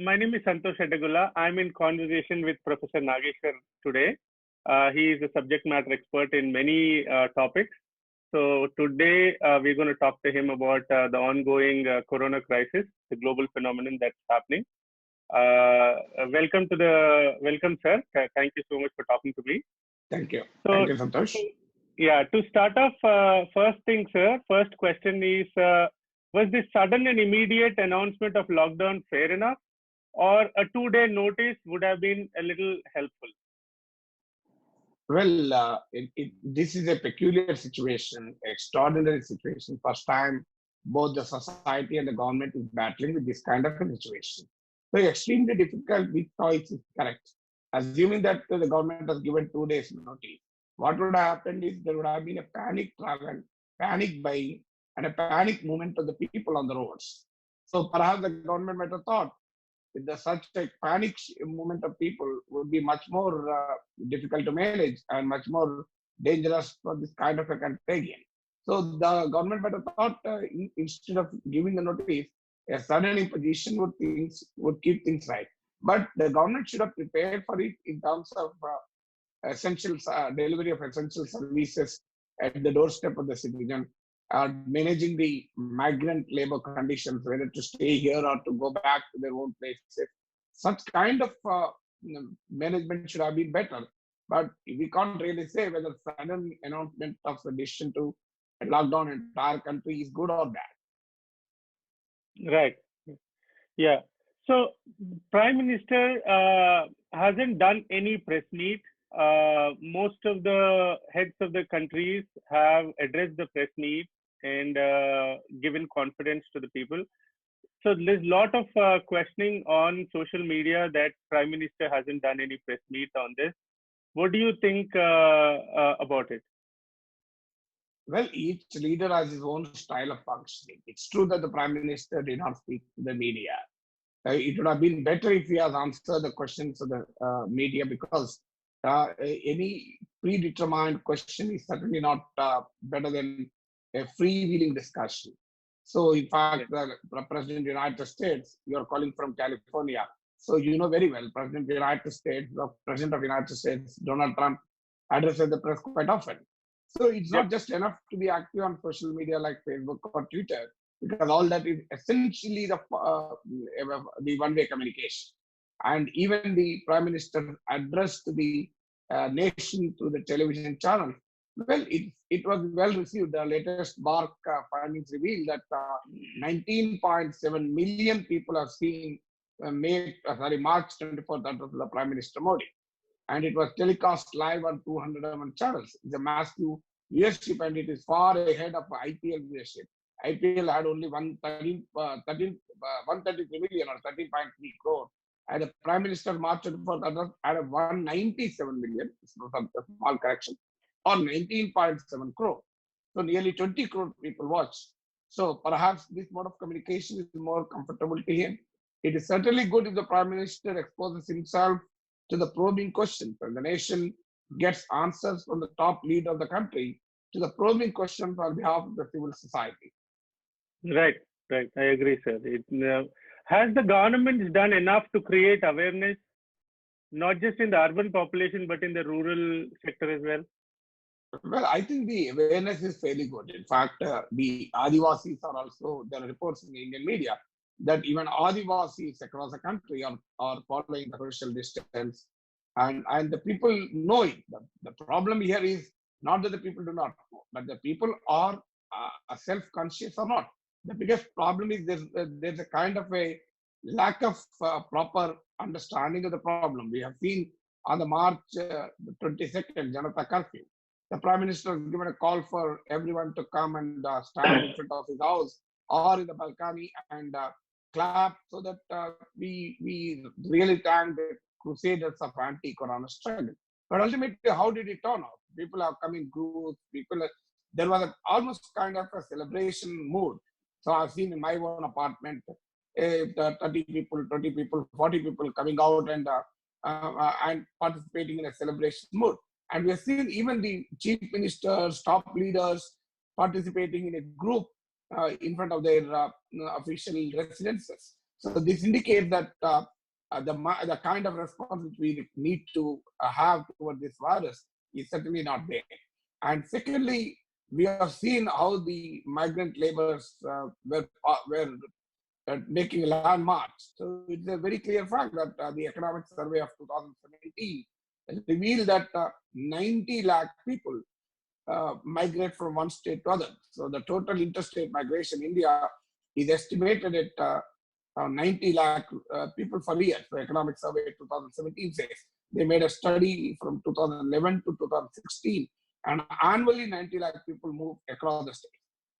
My name is Santosh Edagula. I'm in conversation with Professor Nageshwar today. He is a subject matter expert in many topics. So today we're going to talk to him about the ongoing corona crisis, the global phenomenon that's happening. Welcome, sir. Thank you so much for talking to me. Thank you. So, Thank you, Santosh. Yeah, to start off, first thing, sir, first question is, was this sudden and immediate announcement of lockdown fair enough, or a 2-day notice would have been a little helpful? Well, this is a peculiar situation, extraordinary situation. First time both the society and the government is battling with this kind of a situation. So extremely difficult which choice is correct. Assuming that the government has given 2 days notice, what would have happened is there would have been a panic travel, panic buying, and a panic movement of the people on the roads. So perhaps the government might have thought with such a panic movement of people would be much more difficult to manage and much more dangerous for this kind of a contagion. So the government might have thought instead of giving the notice, a sudden imposition would keep things right. But the government should have prepared for it in terms of delivery of essential services at the doorstep of the citizen, managing the migrant labor conditions, whether to stay here or to go back to their own places. Such kind of management should have been better. But we can't really say whether sudden announcement of the decision to lock down entire country is good or bad. Right. Yeah. So, Prime Minister hasn't done any press meet. Most of the heads of the countries have addressed the press meet and given confidence to the people. So there's a lot of questioning on social media that Prime Minister hasn't done any press meet on this. What do you think about it? Well, each leader has his own style of functioning. It's true that the Prime Minister did not speak to the media. It would have been better if he has answered the questions of the media, because any predetermined question is certainly not better than a freewheeling discussion. So, in fact, the President of the United States, you are calling from California. So, you know very well, President of the United States, the President of the United States, Donald Trump, addresses the press quite often. So, it's not just enough to be active on social media like Facebook or Twitter, because all that is essentially the one-way communication. And even the Prime Minister addressed the nation through the television channel. Well, it was well received. The latest BARC findings reveal that 19.7 million people have seen March 24th address of the Prime Minister Modi. And it was telecast live on 201 channels. It's a massive viewership, and it is far ahead of IPL viewership. IPL had only 133 million or 13.3 crore. And the Prime Minister March 24th address had a 197 million, a small correction, or 19.7 crore. So nearly 20 crore people watched. So perhaps this mode of communication is more comfortable to him. It is certainly good if the Prime Minister exposes himself to the probing questions, and the nation gets answers from the top leader of the country to the probing questions on behalf of the civil society. Right. I agree, sir. Has the government done enough to create awareness, not just in the urban population, but in the rural sector as well? Well, I think the awareness is fairly good. In fact, the Adivasis are also, there are reports in the Indian media that even Adivasis across the country are following the social distance. And the people know it. The problem here is not that the people do not know, but the people are self-conscious or not. The biggest problem is there's a kind of a lack of proper understanding of the problem. We have seen on the March 22nd, Janata Curfew, the Prime Minister has given a call for everyone to come and stand in front of his house or in the balcony and clap, so that we really thank the crusaders of anti-corona struggle. But ultimately, how did it turn out? People have come in groups. There was almost kind of a celebration mood. So I've seen in my own apartment, 30 people, 20 people, 40 people coming out and participating in a celebration mood. And we have seen even the chief ministers, top leaders participating in a group in front of their official residences. So this indicates that the kind of response which we need to have toward this virus is certainly not there. And secondly, we have seen how the migrant laborers were making landmarks. So it's a very clear fact that the economic survey of 2017 revealed that 90 lakh people migrate from one state to other. So the total interstate migration in India is estimated at 90 lakh people per year. So economic survey 2017 says they made a study from 2011 to 2016, and annually 90 lakh people move across the state.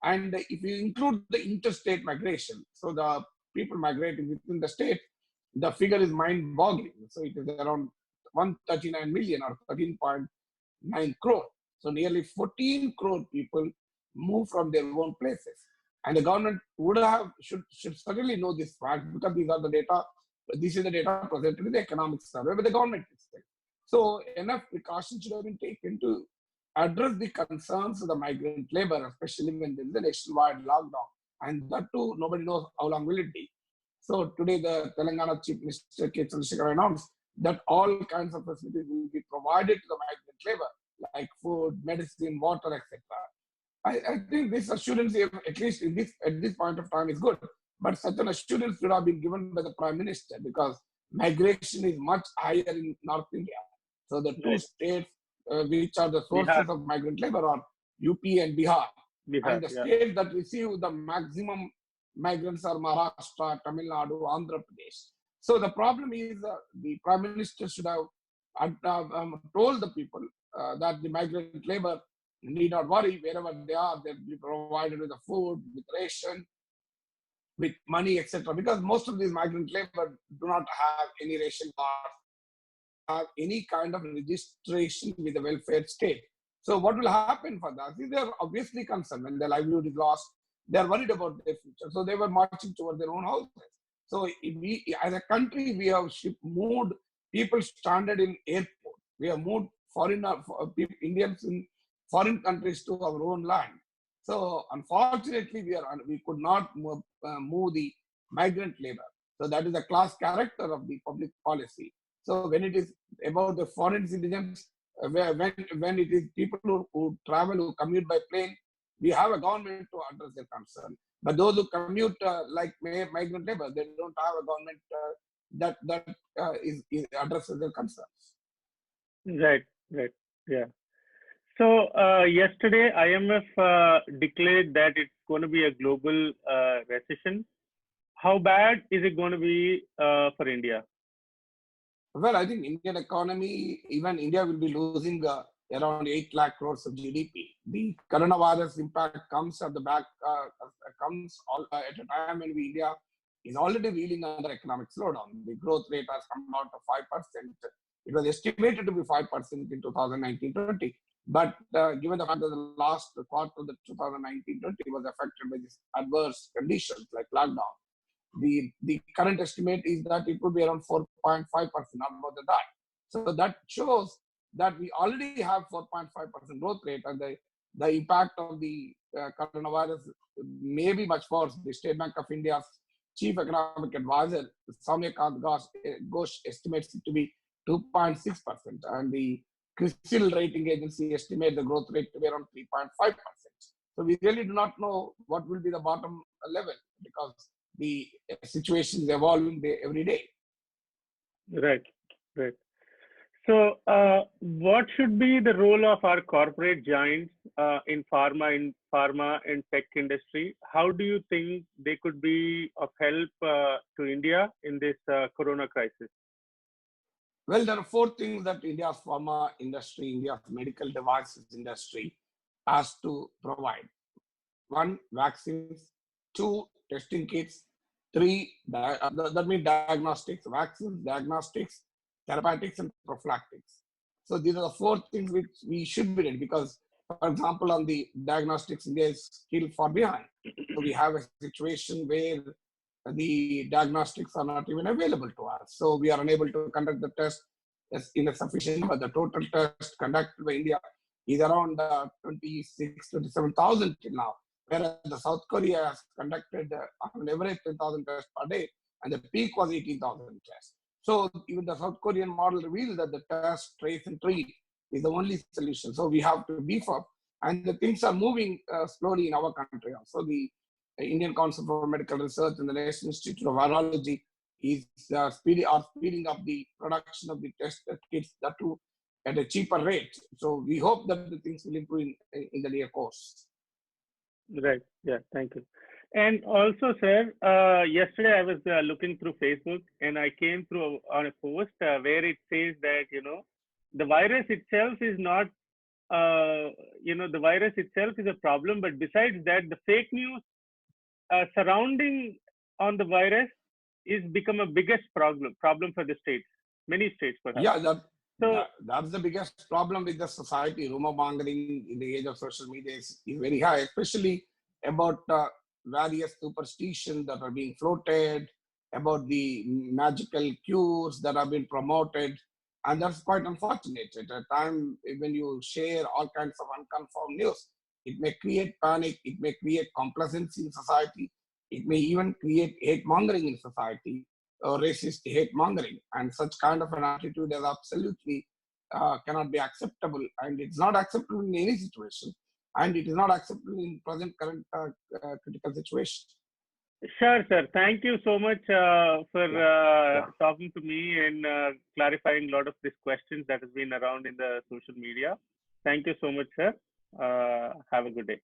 And if you include the interstate migration, so the people migrating within the state, the figure is mind-boggling. So it is around 139 million or 13.9 crore. So nearly 14 crore people move from their own places. And the government should certainly know this fact, because these are the data. This is the data presented in the economic survey by the government itself. So enough precautions should have been taken to address the concerns of the migrant labor, especially when there is a nationwide lockdown. And that too, nobody knows how long will it be. So today, the Telangana Chief Minister K. Chandrasekhar announced that all kinds of facilities will be provided to the migrant labor, like food, medicine, water, etc. I think this assurance, at least at this point of time, is good. But such an assurance should have been given by the Prime Minister, because migration is much higher in North India. So the two states which are the sources of migrant labor are UP and Bihar. And the states that receive the maximum migrants are Maharashtra, Tamil Nadu, Andhra Pradesh. So the problem is the Prime Minister should have told the people that the migrant labor need not worry. Wherever they are, they'll be provided with the food, with ration, with money, etc. Because most of these migrant labor do not have any ration cards, have any kind of registration with the welfare state. So what will happen for that? See, they're obviously concerned when their livelihood is lost. They're worried about their future. So they were marching towards their own houses. So we, as a country, we have moved people stranded in airport. We have moved Indians in foreign countries to our own land. So unfortunately, we could not move the migrant labor. So that is the class character of the public policy. So when it is about the foreign citizens, when it is people who travel, who commute by plane, we have a government to address their concern. But those who commute like migrant labor, they don't have a government that is addresses their concerns. Right. Yeah. So yesterday, IMF declared that it's going to be a global recession. How bad is it going to be for India? Well, I think Indian economy, even India will be losing around 8 lakh crores of GDP. The coronavirus impact comes at the back, at a time when India is already reeling under economic slowdown. The growth rate has come out to 5%. It was estimated to be 5% in 2019-20. But given the fact that the last quarter of the 2019-20 was affected by these adverse conditions like lockdown, the current estimate is that it would be around 4.5%, not more than that. So that shows that we already have 4.5% growth rate, and the impact of the coronavirus may be much worse. The State Bank of India's Chief Economic Advisor, Soumyakant Ghosh, estimates it to be 2.6%, and the CRISIL rating agency estimates the growth rate to be around 3.5%. So we really do not know what will be the bottom level, because the situation is evolving every day. Right. So, what should be the role of our corporate giants in pharma and tech industry? How do you think they could be of help to India in this corona crisis? Well, there are four things that India's pharma industry, India's medical devices industry has to provide. One, vaccines. Two, testing kits. Three, that means diagnostics, vaccines, diagnostics, therapeutics, and prophylactics. So these are the four things which we should be ready, because, for example, on the diagnostics, India is still far behind. So we have a situation where the diagnostics are not even available to us. So we are unable to conduct the test in a sufficient, but the total test conducted by India is around 27,000 till now. Whereas the South Korea has conducted on average 10,000 tests per day. and the peak was 18,000 tests. So even the South Korean model reveals that the test, trace, and treat is the only solution. So we have to beef up, and the things are moving slowly in our country. Also, the Indian Council for Medical Research and the National Institute of Virology is speeding up the production of the test kits, that too at a cheaper rate. So we hope that the things will improve in the near course. Right. Yeah. Thank you. And also, sir, yesterday I was looking through Facebook and I came through on a post where it says that, the virus itself is not, the virus itself is a problem, but besides that, the fake news surrounding on the virus is become a biggest problem for the states, many states perhaps. Yeah, So, that's the biggest problem with the society. Rumor mongering in the age of social media is very high, especially about various superstitions that are being floated, about the magical cures that have been promoted. And that's quite unfortunate. At a time when you share all kinds of unconfirmed news, it may create panic, it may create complacency in society, it may even create hate mongering in society, racist hate mongering, and such kind of an attitude is absolutely cannot be acceptable, and it's not acceptable in any situation, and it is not acceptable in present current critical situation. sure, sir. Thank you so much for Yeah, yeah. talking to me and clarifying a lot of these questions that has been around in the social media. Thank you so much, sir. Have a good day.